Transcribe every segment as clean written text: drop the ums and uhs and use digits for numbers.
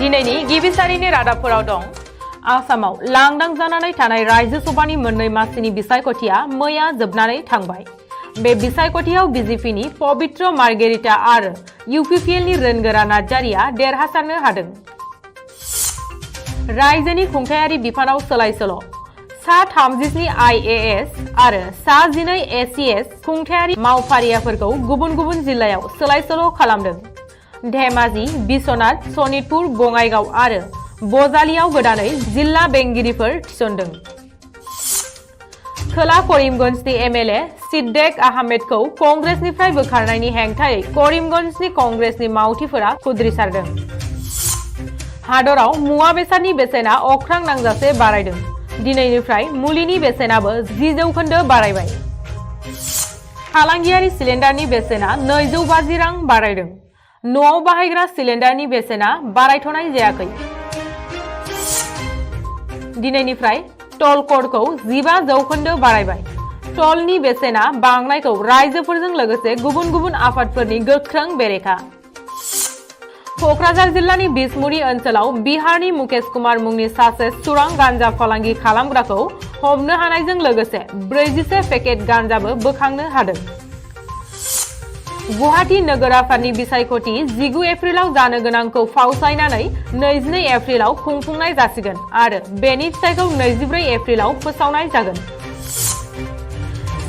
दिनैनि गिबि सारिनि रादाबफोराव दं। आसामाव लांदां जानानै थानाय रायजो सभानि मोननै मासिनि बिसायख'थिया मैया जोबनानै थांबाय। बे बिसायख'थियाव बिजेपिनि पबित्र मार्गेरिटा आरो इउपिपिएलनि रोनगोरा नार्जारिया देरहासारनो हादों। रायजोनि खुंथायारि बिफानाव सोलाय-सोल'। सा 37 आइएएस आरो सा 12 एसीएस खुंथायारि मावफारियाफोरखौ गुबुन गुबुन जिल्लायाव सोलाय-सोल' खालामदों। धेमाजि, बिश्वनाथ, सनितपुर, बङाइगाव आरो बजालियाव गोदानै जिल्ला बेंगिरिफोर थिसनदों। खोला करिमगन्जनि एमएलए सिद्देक आहमेदखौ कंग्रेसनिफ्राय बोखारनायनि हेंथायै करिमगन्जनि कंग्रेसनि मावथिफोरा खुद्रिसारदों। हादराव मुवा बेसादनि बेसेना अख्रां नांजासे बारायदों। दिनैनिफ्राय मुलिनि बेसेनाबो 10% बारायबाय। फालांगियारि सिलिन्डारनि बेसेना 250 रां बारायदों। न'आव बाहायग्रा सिलिन्डारनि बेसेना बारायथ'नाय जायाखै। दिनैनिफ्राय टल क'डखौ 15% बारायबाय। टलनि बेसेना बांनायखौ रायजोफोरजों लोगोसे गुबुन गुबुन आफादफोरनि गोख्रों बेरेखा। क'क्राझार जिल्लानि बिसमुरि ओनसोलाव बिहारनि मुकेश कुमार मुंनि सासे सुरां गान्जा फालांगि खालामग्राखौ हमनो हानायजों लोगोसे 41 पेकेट गान्जाबो बोखांनो हादों। गुवाहाटी नोगोर आफादनि बिसायख'थि 19 एप्रिलाव जानो गोनांखौ फावसायनानै 22 एप्रिलाव खुंफुंनाय जासिगोन आरो बेनि फिथायखौ 24 एप्रिलाव फोसावनाय जागोन।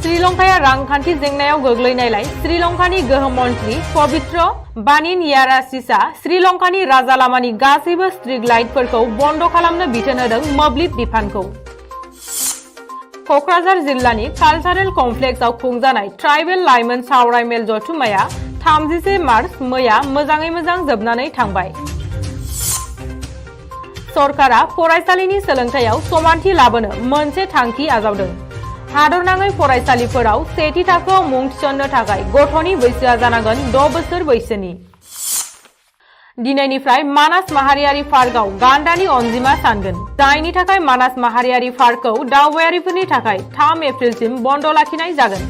श्रीलंकाया रांखान्थि जेंनायाव गोग्लैनायलाय श्रीलंकानि गोहो मन्थ्रि पवित्र बानिनयारासिसआ श्रीलंकानि राजालामानि गासैबो स्ट्रीट लाइटफोरखौ बन्द खालामनो बिथोन होदों मोब्लिब बिफानखौ। क'क्राझार जिल्लानि कालचारेल कमप्लेक्सआव खुंजानाय ट्राइबेल लाइमोन सावराय मेल जथुम्माया 31 मार्च मैया मोजाङै मोजां जोबनानै थांबाय। सरकारा फरायसालिनि सोलोंथायाव समानथि लाबोनो मोनसे थांखि आजावदों। हादरनाङै फरायसालिफोराव सेथि थाखोआव मुं थिसननो थाखाय गथ'नि बैसोआ जानांगोन 6 बोसोर बैसोनि। दिनैनिफ्राय मानास माहारियारि पार्कआव गान्दानि अनजिमा सानगोन, जायनि थाखाय मानास माहारियारि पार्कखौ दावबायारिफोरनि थाखाय 3 एप्रिलसिम बन्द लाखिनाय जागोन।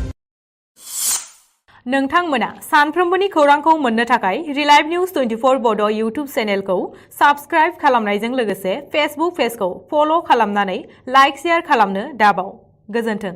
नोंथांमोना सानफ्रोमबोनि खौरांखौ मोननो थाखाय रिलाइभ निउज 24 बड' इउटुब चेनेलखौ साबस्क्राइब खालामनायजों लोगोसे फेसबुक पेजखौ फल' खालामनानै लाइक शेयार खालामनो दाबाव। गोजोन्थों।